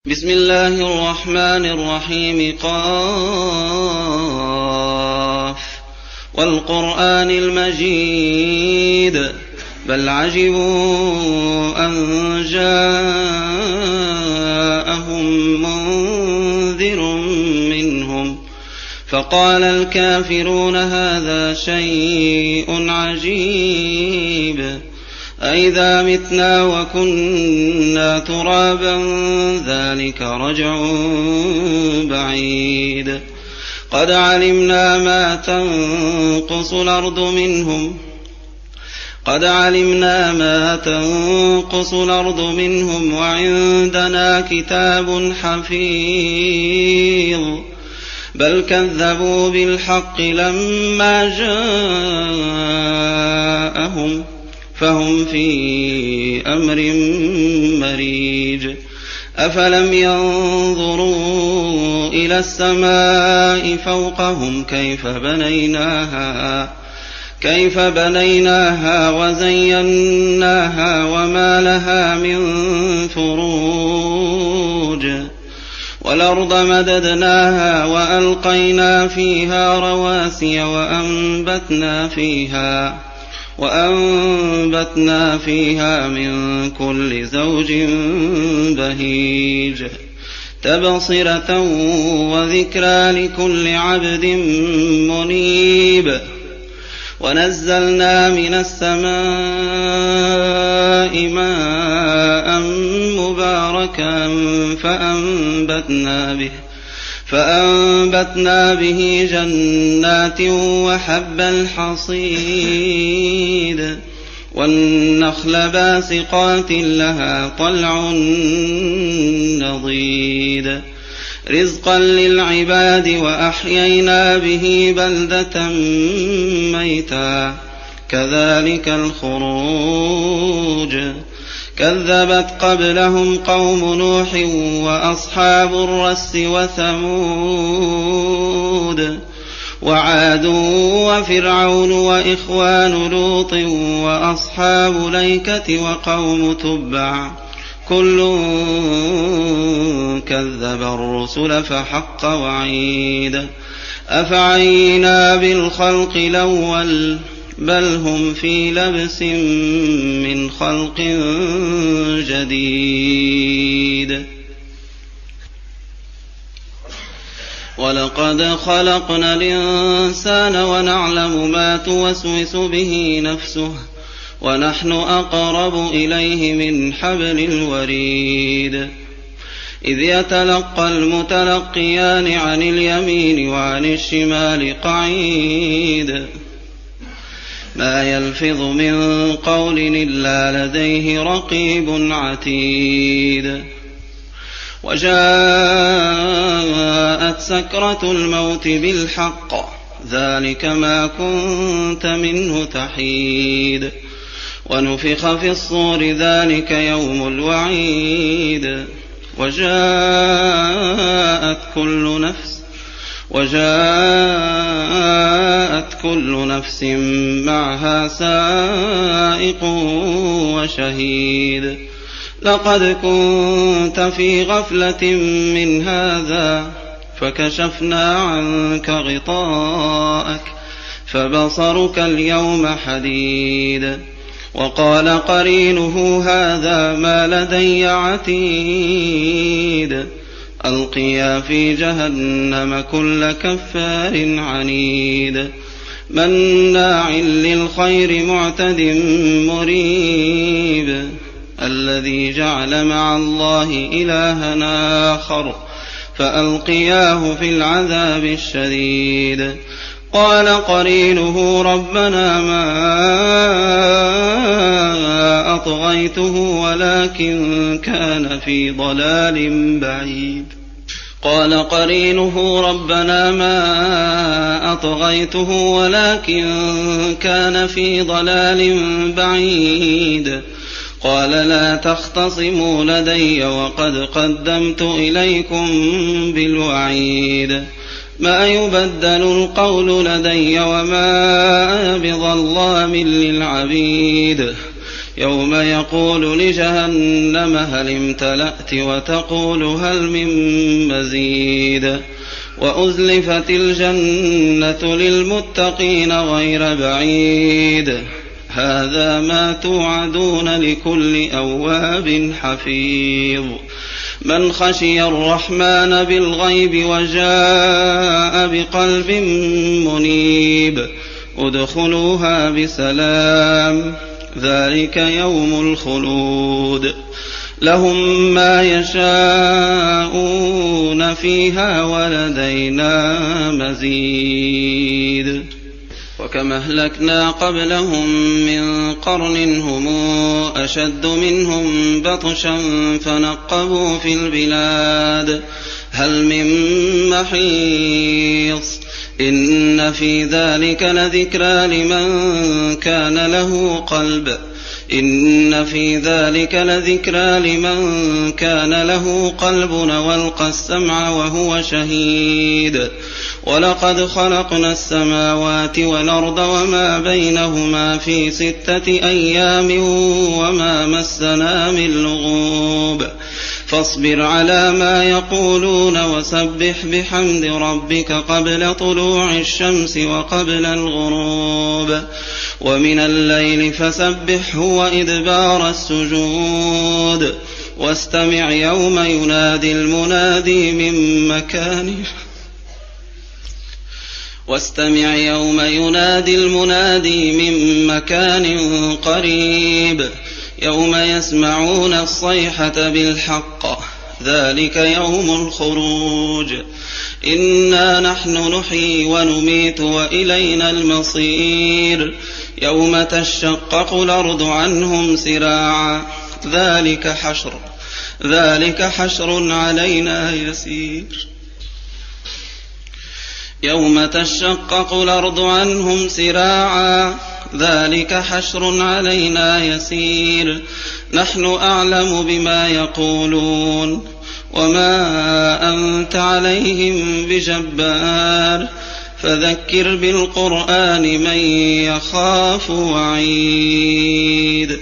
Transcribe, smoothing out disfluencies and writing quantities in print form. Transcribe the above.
بسم الله الرحمن الرحيم. قاف والقرآن المجيد بل عجبوا أن جاءهم منذر منهم فقال الكافرون هذا شيء عجيب أئذا متنا وكنا ترابا ذلك رجع بعيد قد علمنا ما تنقص الأرض منهم وعندنا كتاب حفيظ بل كذبوا بالحق لما جاءهم فهم في أمر مريج أفلم ينظروا إلى السماء فوقهم كيف بنيناها وزيناها وما لها من فروج والأرض مددناها وألقينا فيها رواسي وأنبتنا فيها من كل زوج بهيج تبصرة وذكرى لكل عبد منيب ونزلنا من السماء ماء مباركا فأنبتنا به جنات وحب الحصيد والنخل باسقات لها طلع نضيد رزقا للعباد وأحيينا به بلدة ميتا كذلك الخروج كذبت قبلهم قوم نوح وأصحاب الرس وثمود وعاد وفرعون وإخوان لوط وأصحاب الأيكة وقوم تبع كل كذب الرسل فحق وعيد أفعينا بالخلق الأول بل هم في لبس من خلق جديد ولقد خلقنا الإنسان ونعلم ما توسوس به نفسه ونحن أقرب إليه من حبل الوريد إذ يتلقى المتلقيان عن اليمين وعن الشمال قعيد ما يلفظ من قول إلا لديه رقيب عتيد وجاءت سكرة الموت بالحق ذلك ما كنت منه تحيد ونفخ في الصور ذلك يوم الوعيد وجاءت كل نفس معها سائق وشهيد لقد كنت في غفلة من هذا فكشفنا عنك غطاءك فبصرك اليوم حديد وقال قرينه هذا ما لدي عتيد ألقيا في جهنم كل كفار عنيد مناع للخير معتد مريب الذي جعل مع الله إلها آخر فألقياه في العذاب الشديد قال قرينه ربنا ما أطغيته ولكن كان في ضلال بعيد قال لا تختصموا لدي وقد قدمت إليكم بالوعيد ما يبدل القول لدي وما أنا بظلام للعبيد يوم يقول لجهنم هل امتلأت وتقول هل من مزيد وأزلفت الجنة للمتقين غير بعيد هذا ما توعدون لكل أواب حفيظ من خشي الرحمن بالغيب وجاء بقلب منيب ادخلوها بسلام ذلك يوم الخلود لهم ما يشاءون فيها ولدينا مزيد وكما أهلكنا قبلهم من قرن هم أشد منهم بطشا فنقبوا في البلاد هل من محيص إن في ذلك لذكرى لمن كان له قلب والقى السمع وهو شهيد ولقد خلقنا السماوات والأرض وما بينهما في 6 أيام وما مسنا من لغوب فاصبر على ما يقولون وسبح بحمد ربك قبل طلوع الشمس وقبل الغروب ومن الليل فسبحه وإدبار السجود واستمع يوم ينادي المنادي من مكان قريب يوم يسمعون الصيحة بالحق ذلك يوم الخروج إنا نحن نحيي ونميت وإلينا المصير يوم تشقق الأرض عنهم سراعا ذلك حشر علينا يسير يوم تشقق الأرض عنهم سراعا ذلك حشر علينا يسير نحن أعلم بما يقولون وما أنت عليهم بجبار فذكر بالقرآن من يخاف وعيد